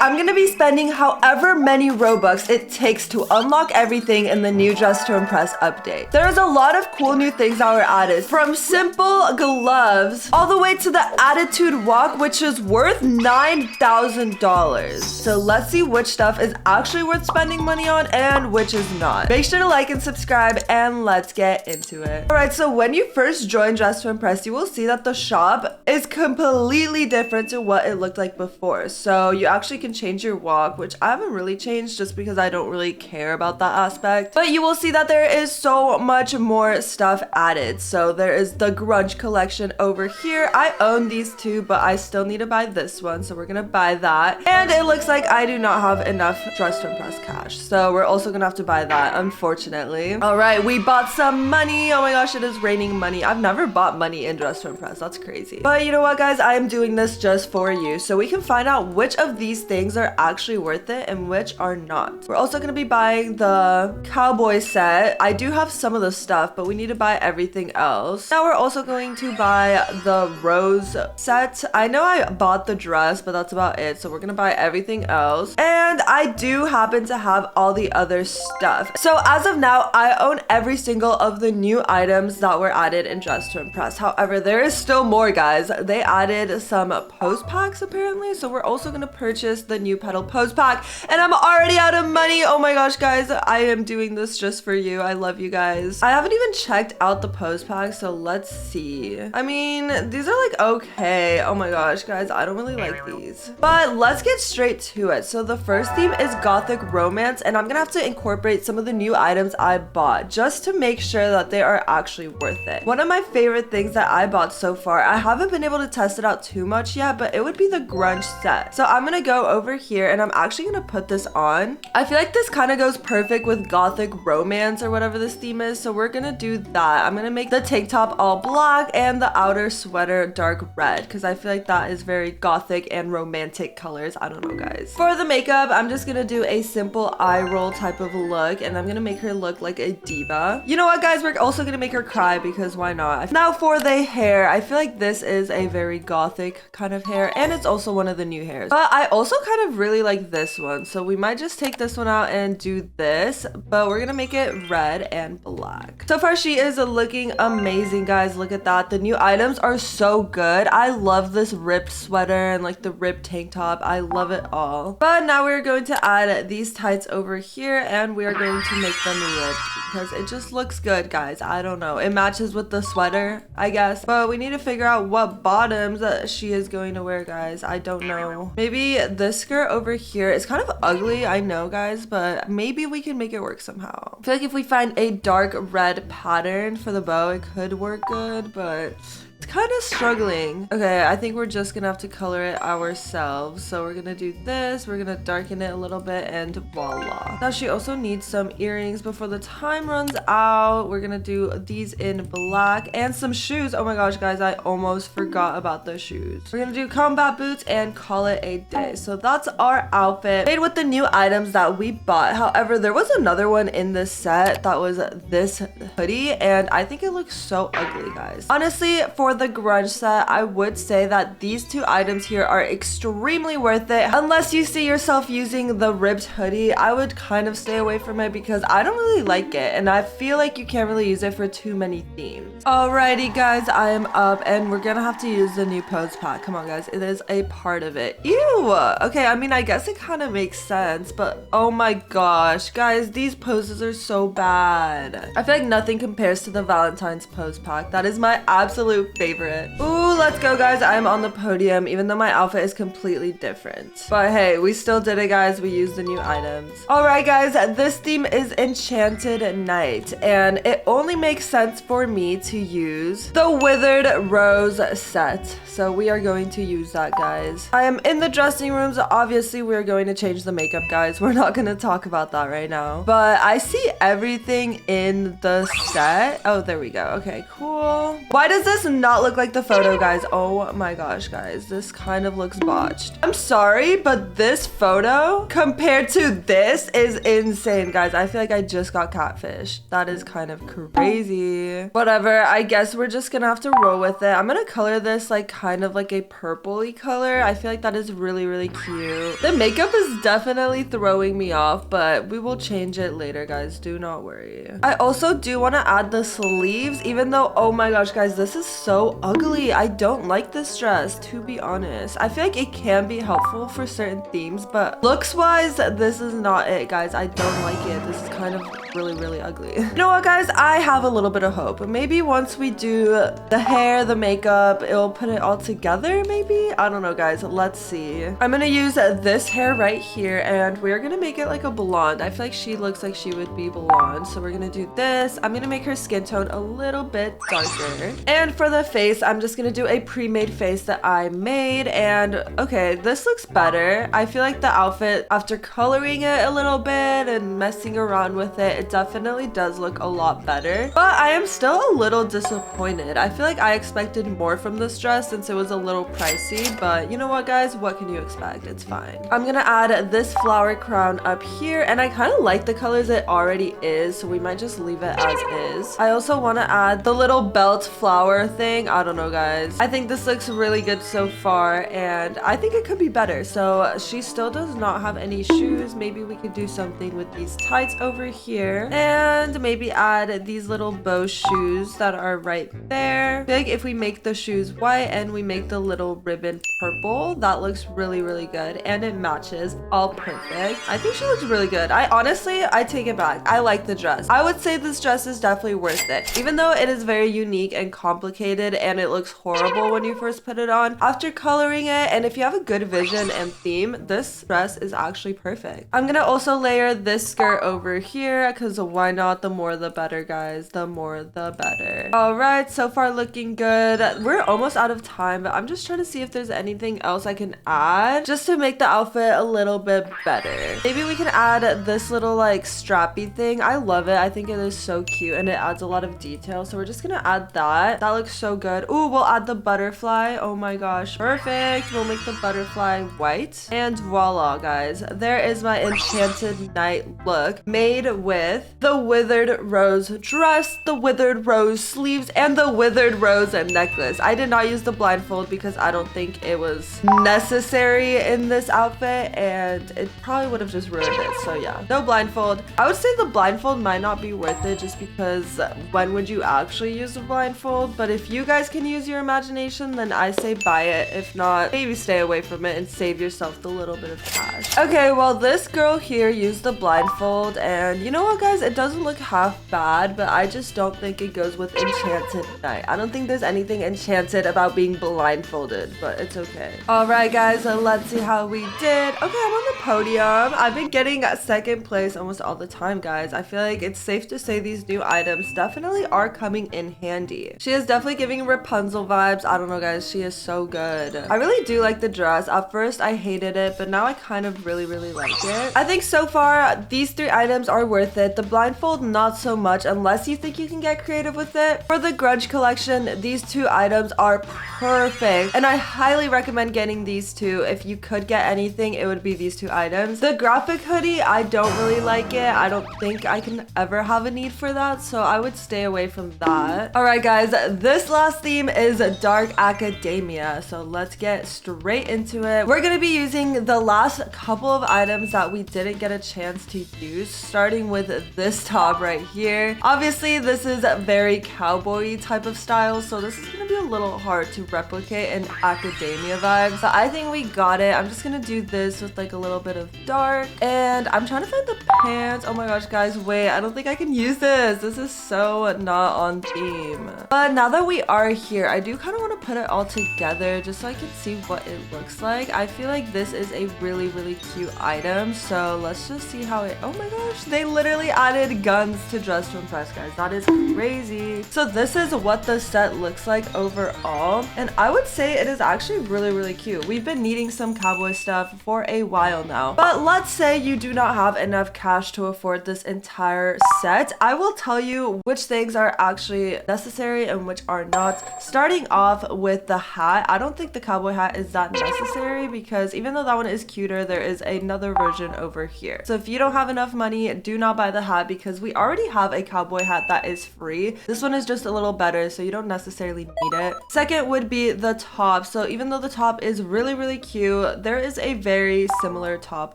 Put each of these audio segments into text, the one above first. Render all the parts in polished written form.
I'm gonna be spending however many Robux it takes to unlock everything in the new Dress to Impress update. There's a lot of cool new things that were added, from simple gloves all the way to the attitude walk, which is worth $9,000. So let's see which stuff is actually worth spending money on and which is not. Make sure to like and subscribe, and let's get into it. All right, so when you first join Dress to Impress, you will see that the shop is completely different to what it looked like before. So you actually can change your walk, which I haven't really changed just because I don't really care about that aspect. But you will see that there is so much more stuff added. So there is the grunge collection over here. I own these two, but I still need to buy this one, so we're gonna buy that. And it looks like I do not have enough Dress to Impress cash, so we're also gonna have to buy that, unfortunately. All right, we bought some money. Oh my gosh, it is raining money. I've never bought money in Dress to Impress. That's crazy. But you know what, guys, I am doing this just for you, so we can find out which of these things are actually worth it and which are not. We're also gonna be buying the cowboy set. I do have some of the stuff, but we need to buy everything else. Now we're also going to buy the rose set. I know I bought the dress, but that's about it, so we're gonna buy everything else. And I do happen to have all the other stuff. So as of now, I own every single of the new items that were added in Dress to Impress. However, there is still more, guys. They added some pose packs apparently, so we're also gonna purchase the new petal pose pack, and I'm already out of money. Oh my gosh, guys, I am doing this just for you. I love you guys. I haven't even checked out the pose pack, so let's see. I mean, these are like okay. Oh my gosh, guys, I don't really like these, but let's get straight to it. So the first theme is Gothic Romance, and I'm gonna have to incorporate some of the new items I bought just to make sure that they are actually worth it. One of my favorite things that I bought so far, I haven't been able to test it out too much yet, but it would be the grunge set. So I'm gonna go over here and I'm actually gonna put this on. I feel like this kind of goes perfect with Gothic Romance or whatever this theme is, so we're gonna do that. I'm gonna make the tank top all black and the outer sweater dark red because I feel like that is very gothic and romantic colors. I don't know, guys. For the makeup, I'm just gonna do a simple eye roll type of look, and I'm gonna make her look like a diva. You know what, guys, we're also gonna make her cry because why not? Now for the hair, I feel like this is a very gothic kind of hair, and it's also one of the new hairs, but I also kind of really like this one, so we might just take this one out and do this, but we're gonna make it red and black. So far she is looking amazing, guys. Look at that. The new items are so good. I love this ripped sweater and like the ripped tank top. I love it all. But now we're going to add these tights over here, and we are going to make them ripped because it just looks good, guys. I don't know, it matches with the sweater, I guess, but we need to figure out what bottoms that she is going to wear, guys. I don't know, maybe this skirt over here is kind of ugly, I know, guys, but maybe we can make it work somehow. I feel like if we find a dark red pattern for the bow, it could work good, but it's kind of struggling. Okay, I think we're just gonna have to color it ourselves. So we're gonna do this, we're gonna darken it a little bit, and voila. Now she also needs some earrings before the time runs out. We're gonna do these in black and some shoes. Oh my gosh, guys, I almost forgot about the shoes. We're gonna do combat boots and call it a day. So that's our outfit made with the new items that we bought. However, there was another one in this set that was this hoodie, and I think it looks so ugly, guys. Honestly, for the grunge set, I would say that these two items here are extremely worth it. Unless you see yourself using the ripped hoodie, I would kind of stay away from it because I don't really like it, and I feel like you can't really use it for too many themes. Alrighty, guys, I am up, and we're gonna have to use the new pose pack. Come on, guys, it is a part of it. Ew. Okay, I mean, I guess it kind of makes sense, but oh my gosh, guys, these poses are so bad. I feel like nothing compares to the Valentine's pose pack. That is my absolute favorite. Ooh, let's go, guys. I'm on the podium, even though my outfit is completely different. But hey, we still did it, guys. We used the new items. All right, guys, this theme is Enchanted Night, and it only makes sense for me to use the Withered Rose set. So we are going to use that, guys. I am in the dressing rooms. Obviously, we're going to change the makeup, guys. We're not going to talk about that right now. But I see everything in the set. Oh, there we go. Okay, cool. Why does this not not look like the photo, guys. Oh my gosh, guys. This kind of looks botched. I'm sorry, but this photo compared to this is insane, guys. I feel like I just got catfished. That is kind of crazy. Whatever, I guess we're just gonna have to roll with it. I'm gonna color this like kind of like a purpley color. I feel like that is really, really cute. The makeup is definitely throwing me off, but we will change it later, guys. Do not worry. I also do want to add the sleeves, even though, oh my gosh, guys, this is so ugly. I don't like this dress, to be honest. I feel like it can be helpful for certain themes, but looks wise, this is not it, guys. I don't like it. This is kind of really, really ugly. You know what, guys? I have a little bit of hope. Maybe once we do the hair, the makeup, it'll put it all together, maybe? I don't know, guys. Let's see. I'm gonna use this hair right here, and we're gonna make it like a blonde. I feel like she looks like she would be blonde, so we're gonna do this. I'm gonna make her skin tone a little bit darker. And for the face, I'm just gonna do a pre-made face that I made, and okay, this looks better. I feel like the outfit, after coloring it a little bit and messing around with it, it definitely does look a lot better, but I am still a little disappointed. I feel like I expected more from this dress since it was a little pricey, but you know what, guys? What can you expect? It's fine. I'm gonna add this flower crown up here, and I kind of like the colors it already is, so we might just leave it as is. I also want to add the little belt flower thing. I don't know, guys. I think this looks really good so far, and I think it could be better. So she still does not have any shoes. Maybe we could do something with these tights over here, and maybe add these little bow shoes that are right there. I feel like if we make the shoes white and we make the little ribbon purple, that looks really, really good, and it matches all perfect. I think she looks really good. I take it back. I like the dress. I would say this dress is definitely worth it, even though it is very unique and complicated and it looks horrible when you first put it on. After coloring it, and if you have a good vision and theme, this dress is actually perfect. I'm gonna also layer this skirt over here because why not? The more the better, guys. The more the better. All right, so far looking good. We're almost out of time, but I'm just trying to see if there's anything else I can add just to make the outfit a little bit better. Maybe we can add this little like strappy thing. I love it. I think it is so cute and it adds a lot of detail, so we're just gonna add that. That looks so good. Ooh, we'll add the butterfly. Oh my gosh, perfect. We'll make the butterfly white, and voila, guys, there is my Enchanted Night look, made with the withered rose dress, the withered rose sleeves, and the withered rose necklace. I did not use the blindfold because I don't think it was necessary in this outfit, and it probably would have just ruined it. So yeah, no blindfold. I would say the blindfold might not be worth it just because when would you actually use the blindfold? But if you guys can use your imagination, then I say buy it. If not, maybe stay away from it and save yourself the little bit of cash. Okay, well, this girl here used the blindfold, and you know what, guys? It doesn't look half bad, but I just don't think it goes with Enchanted Night. I don't think there's anything enchanted about being blindfolded, but it's okay. All right, guys, let's see how we did. Okay, I'm on the podium. I've been getting second place almost all the time, guys. I feel like it's safe to say these new items definitely are coming in handy. She is definitely giving Rapunzel vibes. I don't know, guys. She is so good. I really do like the dress. At first, I hated it, but now I kind of really, really like it. I think so far, these three items are worth it. The blindfold, not so much, unless you think you can get creative with it. For the Grudge collection, these two items are perfect, and I highly recommend getting these two. If you could get anything, it would be these two items. The graphic hoodie, I don't really like it. I don't think I can ever have a need for that, so I would stay away from that. All right, guys, this last theme is dark academia, so let's get straight into it. We're gonna be using the last couple of items that we didn't get a chance to use, starting with this top right here. Obviously, this is a very cowboy type of style, so this is gonna be a little hard to replicate in academia vibes, but I think we got it. I'm just gonna do this with like a little bit of dark, and I'm trying to find the pants. Oh my gosh, guys, wait, I don't think I can use this. This is so not on theme. But now that we are here, I do kind of want to put it all together just so I can see what it looks like. I feel like this is a really, really cute item, so let's just see how it, oh my gosh, they literally literally added guns to Dress to Impress, guys. That is crazy. So this is what the set looks like overall, and I would say it is actually really cute. We've been needing some cowboy stuff for a while now, but let's say you do not have enough cash to afford this entire set. I will tell you which things are actually necessary and which are not. Starting off with the hat, I don't think the cowboy hat is that necessary because even though that one is cuter, there is another version over here. So if you don't have enough money, do not buy the hat because we already have a cowboy hat that is free. This one is just a little better, so you don't necessarily need it. Second would be the top. So even though the top is really cute, there is a very similar top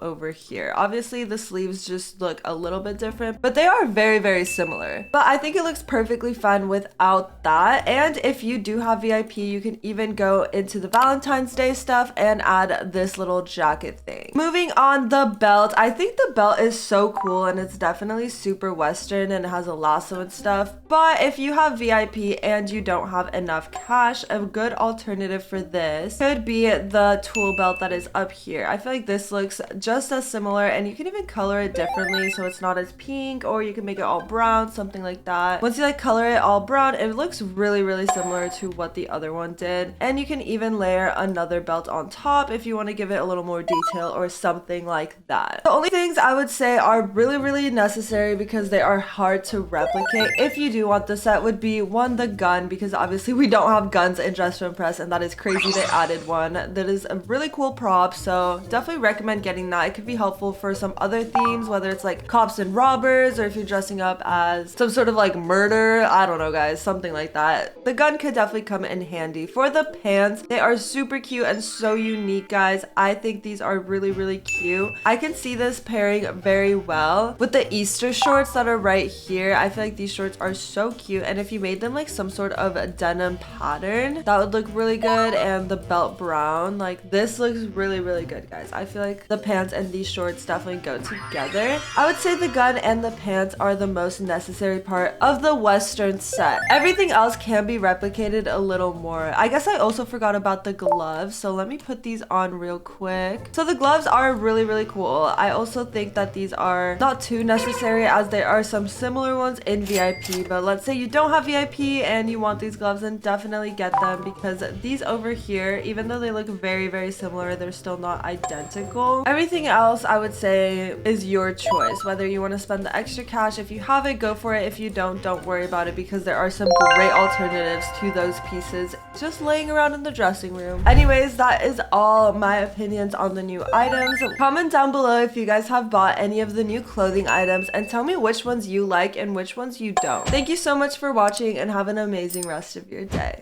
over here. Obviously the sleeves just look a little bit different, but they are very similar. But I think it looks perfectly fine without that. And if you do have VIP, you can even go into the Valentine's Day stuff and add this little jacket thing. Moving on, the belt. I think the belt is so cool and it's definitely super Western and it has a lasso and stuff. But if you have VIP and you don't have enough cash, a good alternative for this could be the tool belt that is up here. I feel like this looks just as similar and you can even color it differently so it's not as pink, or you can make it all brown, something like that. Once you like color it all brown, it looks really similar to what the other one did. And you can even layer another belt on top if you want to give it a little more detail or something like that. The only things I would say are really necessary because they are hard to replicate if you do want the set would be one, the gun, because obviously we don't have guns in Dress to Impress and that is crazy they added one. That is a really cool prop, so definitely recommend getting that. It could be helpful for some other themes, whether it's like cops and robbers or if you're dressing up as some sort of like murder, I don't know guys, something like that. The gun could definitely come in handy. For the pants, they are super cute and so unique, guys. I think these are really cute. I can see this pairing very well with the Easter shorts that are right here. I feel like these shorts are so cute, and if you made them like some sort of a denim pattern, that would look really good. And the belt brown, like this looks really good, guys. I feel like the pants and these shorts definitely go together. I would say the gun and the pants are the most necessary part of the Western set. Everything else can be replicated a little more. I guess I also forgot about the gloves, so let me put these on real quick. So the gloves are really cool. I also think that these are not too necessary as there are some similar ones in VIP, but let's say you don't have VIP and you want these gloves, then definitely get them because these over here, even though they look very similar, they're still not identical. Everything else I would say is your choice, whether you want to spend the extra cash. If you have it, go for it. If you don't worry about it because there are some great alternatives to those pieces just laying around in the dressing room. Anyways, that is all my opinions on the new items. Comment down below if you guys have bought any of the new clothing items and tell me which ones you like and which ones you don't. Thank you so much for watching and have an amazing rest of your day.